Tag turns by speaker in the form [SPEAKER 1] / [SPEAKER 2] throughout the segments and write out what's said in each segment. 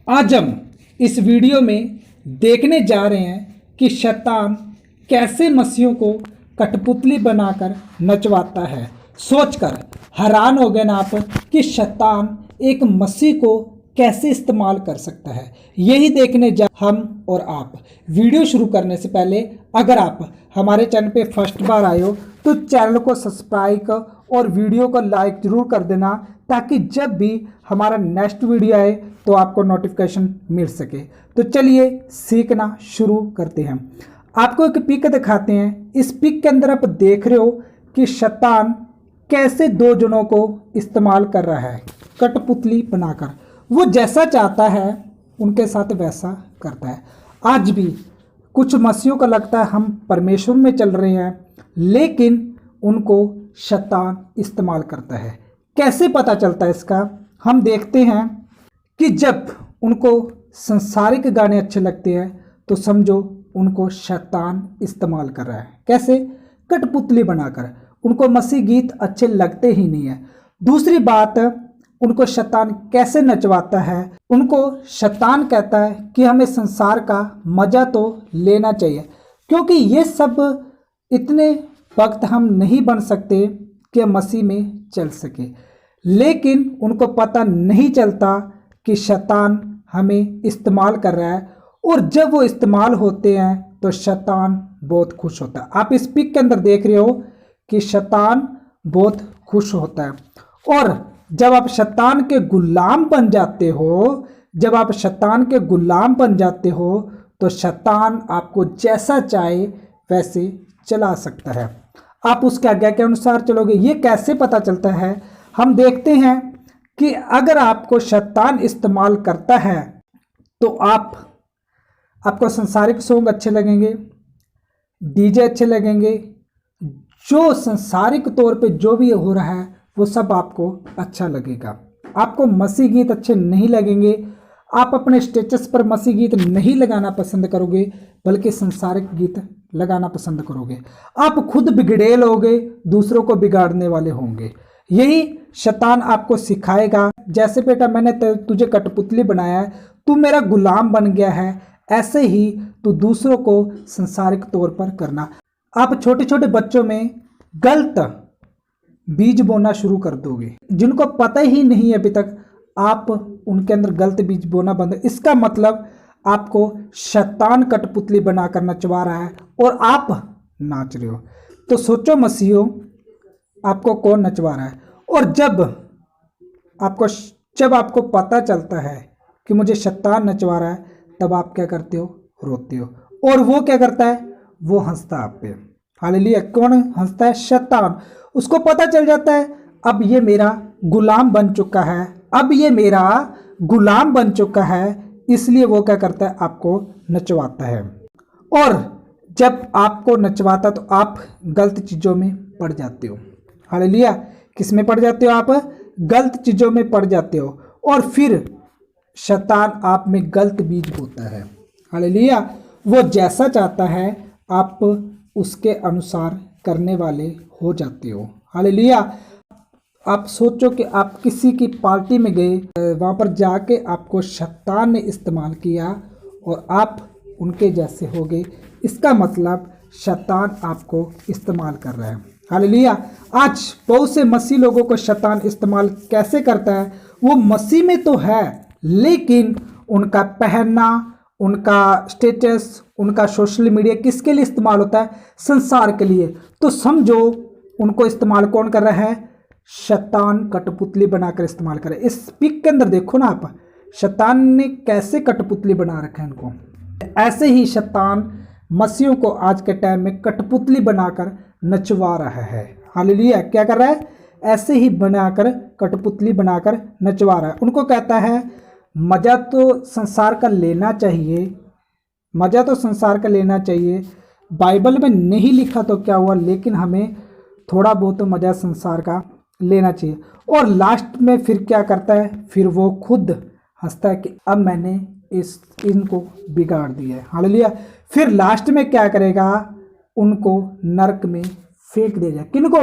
[SPEAKER 1] आज हम इस वीडियो में देखने जा रहे हैं कि शैतान कैसे मसीहों को कठपुतली बनाकर नचवाता है। सोचकर हैरान हो गए ना आप कि शैतान एक मसीह को कैसे इस्तेमाल कर सकता है। यही देखने जा हम और आप। वीडियो शुरू करने से पहले अगर आप हमारे चैनल पे फर्स्ट बार आए हो तो चैनल को सब्सक्राइब और वीडियो को लाइक जरूर कर देना, ताकि जब भी हमारा नेक्स्ट वीडियो आए तो आपको नोटिफिकेशन मिल सके। तो चलिए सीखना शुरू करते हैं। आपको एक पिक दिखाते हैं। इस पिक के अंदर आप देख रहे हो कि शैतान कैसे दो जनों को इस्तेमाल कर रहा है कठपुतली बनाकर। वो जैसा चाहता है उनके साथ वैसा करता है। आज भी कुछ मसीहों को लगता है हम परमेश्वर में चल रहे हैं, लेकिन उनको शैतान इस्तेमाल करता है। कैसे पता चलता है इसका? हम देखते हैं कि जब उनको संसारिक गाने अच्छे लगते हैं तो समझो उनको शैतान इस्तेमाल कर रहा है। कैसे? कठपुतली बनाकर। उनको मसीह गीत अच्छे लगते ही नहीं है। दूसरी बात, उनको शैतान कैसे नचवाता है? उनको शैतान कहता है कि हमें संसार का मजा तो लेना चाहिए, क्योंकि ये सब इतने वक्त हम नहीं बन सकते कि मसीह में चल सके। लेकिन उनको पता नहीं चलता कि शैतान हमें इस्तेमाल कर रहा है, और जब वो इस्तेमाल होते हैं तो शैतान बहुत खुश होता है। आप इस पिक के अंदर देख रहे हो कि शैतान बहुत खुश होता है। और जब आप शैतान के गुलाम बन जाते हो, जब आप शैतान के गुलाम बन जाते हो तो शैतान आपको जैसा चाहे वैसे चला सकता है। आप उसके आज्ञा के अनुसार चलोगे। ये कैसे पता चलता है? हम देखते हैं कि अगर आपको शैतान इस्तेमाल करता है तो आपको संसारिक सॉन्ग अच्छे लगेंगे, डीजे अच्छे लगेंगे, जो संसारिक तौर पे जो भी हो रहा है वो सब आपको अच्छा लगेगा। आपको मसीह गीत अच्छे नहीं लगेंगे। आप अपने स्टेटस पर मसीह गीत नहीं लगाना पसंद करोगे, बल्कि संसारिक गीत लगाना पसंद करोगे। आप खुद बिगड़ेल होगे, दूसरों को बिगाड़ने वाले होंगे। यही शैतान आपको सिखाएगा। जैसे बेटा मैंने तुझे कठपुतली बनाया है, तू मेरा गुलाम बन गया है, ऐसे ही तू दूसरों को संसारिक तौर पर करना। आप छोटे छोटे बच्चों में गलत बीज बोना शुरू कर दोगे, जिनको पता ही नहीं है अभी तक, आप उनके अंदर गलत बीज बोना बंद। इसका मतलब आपको शैतान कठपुतली बनाकर नचवा रहा है और आप नाच रहे हो। तो सोचो मसीहो, आपको कौन नचवा रहा है? और जब आपको पता चलता है कि मुझे शैतान नचवा रहा है, तब आप क्या करते हो? रोते हो। और वो क्या करता है? वो हंसता है आप पे। हालेलुया। कौन हंसता है? शैतान। उसको पता चल जाता है अब ये मेरा गुलाम बन चुका है, अब ये मेरा गुलाम बन चुका है, इसलिए वो क्या करता है? आपको नचवाता है। और जब आपको नचवाता तो आप गलत चीज़ों में पड़ जाते हो। हालेलुया। किस में पड़ जाते हो? आप गलत चीज़ों में पड़ जाते हो, और फिर शैतान आप में गलत बीज बोता है। हालेलुया। वो जैसा चाहता है आप उसके अनुसार करने वाले हो जाते हो। हालेलुया। आप सोचो कि आप किसी की पार्टी में गए, वहाँ पर जाके आपको शैतान ने इस्तेमाल किया और आप उनके जैसे हो गए। इसका मतलब शैतान आपको इस्तेमाल कर रहा है। हालेलुया। आज बहुत से मसीह लोगों को शैतान इस्तेमाल कैसे करता है? वो मसीह में तो है, लेकिन उनका पहनना, उनका स्टेटस, उनका सोशल मीडिया किसके लिए इस्तेमाल होता है? संसार के लिए। तो समझो उनको इस्तेमाल कौन कर रहा है? शैतान कठपुतली बनाकर इस्तेमाल कर रहा है। इस पिक के अंदर देखो ना आप, शैतान ने कैसे कठपुतली बना रखा है इनको। ऐसे ही शैतान मसीहों को आज के टाइम में कठपुतली बनाकर नचवा रहा है। हालेलुया। क्या कर रहा है? ऐसे ही बनाकर कठपुतली बनाकर नचवा रहा है। उनको कहता है मज़ा तो संसार का लेना चाहिए, मज़ा तो संसार का लेना चाहिए। बाइबल में नहीं लिखा तो क्या हुआ, लेकिन हमें थोड़ा बहुत तो मज़ा संसार का लेना चाहिए। और लास्ट में फिर क्या करता है? फिर वो खुद हंसता है कि अब मैंने इनको बिगाड़ दिया है। हालेलुया। फिर लास्ट में क्या करेगा? उनको नरक में फेंक देगा। किनको?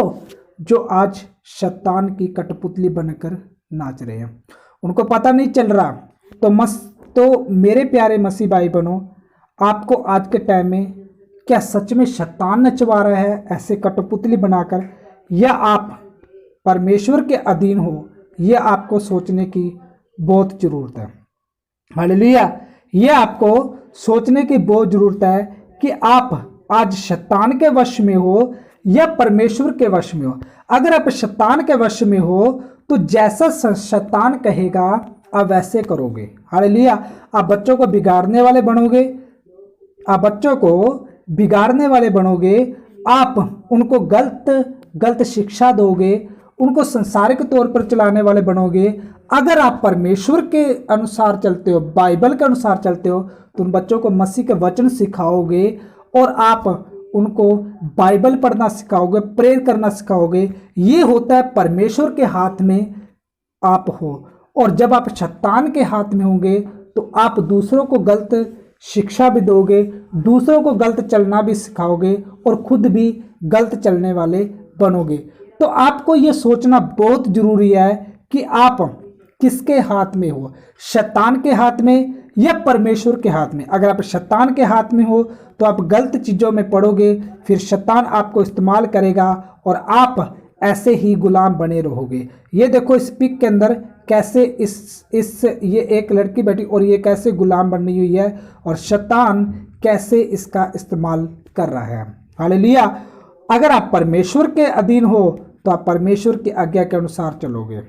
[SPEAKER 1] जो आज शैतान की कठपुतली बनकर नाच रहे हैं। उनको पता नहीं चल रहा, तो तो मेरे प्यारे मसीह भाई बहनों, आपको आज के टाइम में क्या सच में शैतान नचवा रहा है ऐसे कठपुतली बनाकर, या आप परमेश्वर के अधीन हो, यह आपको सोचने की बहुत ज़रूरत है। हालेलुया। ये आपको सोचने की बहुत ज़रूरत है कि आप आज शैतान के वश में हो या परमेश्वर के वश में हो। अगर आप शैतान के वश में हो तो जैसा शैतान कहेगा आप वैसे करोगे। हालेलुया। आप बच्चों को बिगाड़ने वाले बनोगे, आप बच्चों को बिगाड़ने वाले बनोगे, आप उनको गलत शिक्षा दोगे, उनको संसारिक तौर पर चलाने वाले बनोगे। अगर आप परमेश्वर के अनुसार चलते हो, बाइबल के अनुसार चलते हो, तो उन बच्चों को मसीह के वचन सिखाओगे और आप उनको बाइबल पढ़ना सिखाओगे, प्रेयर करना सिखाओगे। ये होता है परमेश्वर के हाथ में आप हो। और जब आप शैतान के हाथ में होंगे तो आप दूसरों को गलत शिक्षा भी दोगे, दूसरों को गलत चलना भी सिखाओगे और खुद भी गलत चलने वाले बनोगे। तो आपको ये सोचना बहुत ज़रूरी है कि आप किसके हाथ में हो, शैतान के हाथ में या परमेश्वर के हाथ में। अगर आप शैतान के हाथ में हो तो आप गलत चीज़ों में पड़ोगे, फिर शैतान आपको इस्तेमाल करेगा और आप ऐसे ही गुलाम बने रहोगे। ये देखो इस पिक के अंदर कैसे ये एक लड़की बैठी और ये कैसे गुलाम बनी हुई है और शैतान कैसे इसका इस्तेमाल कर रहा है। हालेलुया। अगर आप परमेश्वर के अधीन हो तो आप परमेश्वर की आज्ञा के अनुसार चलोगे।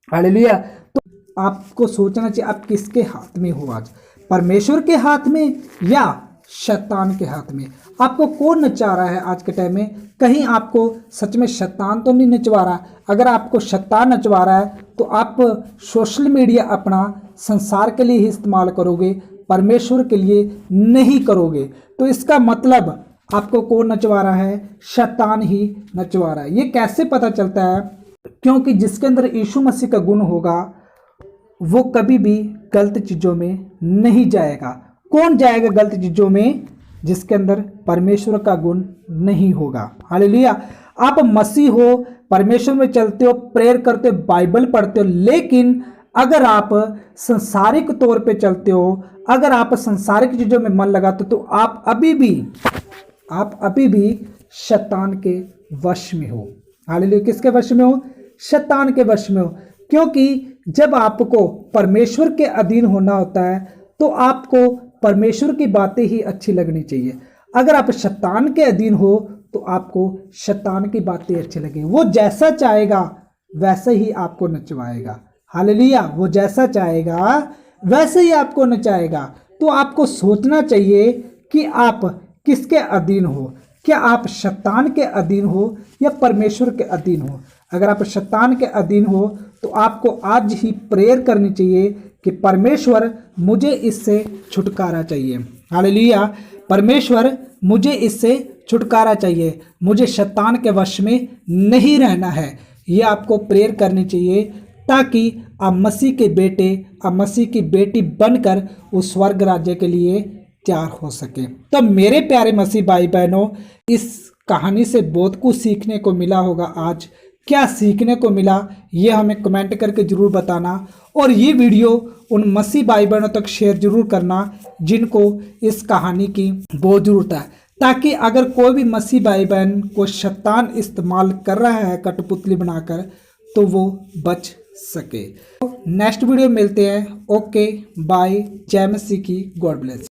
[SPEAKER 1] हालेलुया। तो आपको सोचना चाहिए आप किसके हाथ में हो आज, परमेश्वर के हाथ में या शैतान के हाथ में। आपको कौन नचा रहा है आज के टाइम में? कहीं आपको सच में शैतान तो नहीं नचवा रहा। अगर आपको शैतान नचवा रहा है तो आप सोशल मीडिया अपना संसार के लिए ही इस्तेमाल करोगे, परमेश्वर के लिए नहीं करोगे। तो इसका मतलब आपको कौन नचवा रहा है? शैतान ही नचवा रहा है। ये कैसे पता चलता है? क्योंकि जिसके अंदर यीशु मसीह का गुण होगा वो कभी भी गलत चीज़ों में नहीं जाएगा। कौन जाएगा गलत चीज़ों में? जिसके अंदर परमेश्वर का गुण नहीं होगा। हालेलुया। आप मसीह हो, परमेश्वर में चलते हो, प्रेयर करते हो, बाइबल पढ़ते हो, लेकिन अगर आप संसारिक तौर पे चलते हो, अगर आप संसारिक चीज़ों में मन लगाते हो तो आप अभी भी शैतान के वश में हो। हालेलुया। किसके वश में हो? शैतान के वश में हो। क्योंकि जब आपको परमेश्वर के अधीन होना होता है तो आपको परमेश्वर की बातें ही अच्छी लगनी चाहिए। अगर आप शैतान के अधीन हो तो आपको शैतान की बातें अच्छी लगेंगी। वो जैसा चाहेगा वैसे ही आपको नचवाएगा। हालेलुया। वो जैसा चाहेगा वैसे ही आपको नचाएगा। तो आपको सोचना चाहिए कि आप किसके अधीन हो। क्या आप शैतान के अधीन हो या परमेश्वर के अधीन हो? अगर आप शैतान के अधीन हो तो आपको आज ही प्रेयर करनी चाहिए कि परमेश्वर मुझे इससे छुटकारा चाहिए। हालेलुया। परमेश्वर मुझे इससे छुटकारा चाहिए, मुझे शैतान के वश में नहीं रहना है। ये आपको प्रेयर करनी चाहिए ताकि आप मसीह के बेटे, आप मसीह की बेटी बनकर उस स्वर्ग राज्य के लिए तैयार हो सके। तो मेरे प्यारे मसीह भाई बहनों, इस कहानी से बहुत कुछ सीखने को मिला होगा। आज क्या सीखने को मिला ये हमें कमेंट करके ज़रूर बताना, और ये वीडियो उन मसीह भाई बहनों तक शेयर जरूर करना जिनको इस कहानी की बहुत ज़रूरत है, ताकि अगर कोई भी मसीह भाई बहन को शैतान इस्तेमाल कर रहा है कठपुतली बनाकर तो वो बच सके। नेक्स्ट वीडियो मिलते हैं। Okay bye. जय मसीह की। God bless.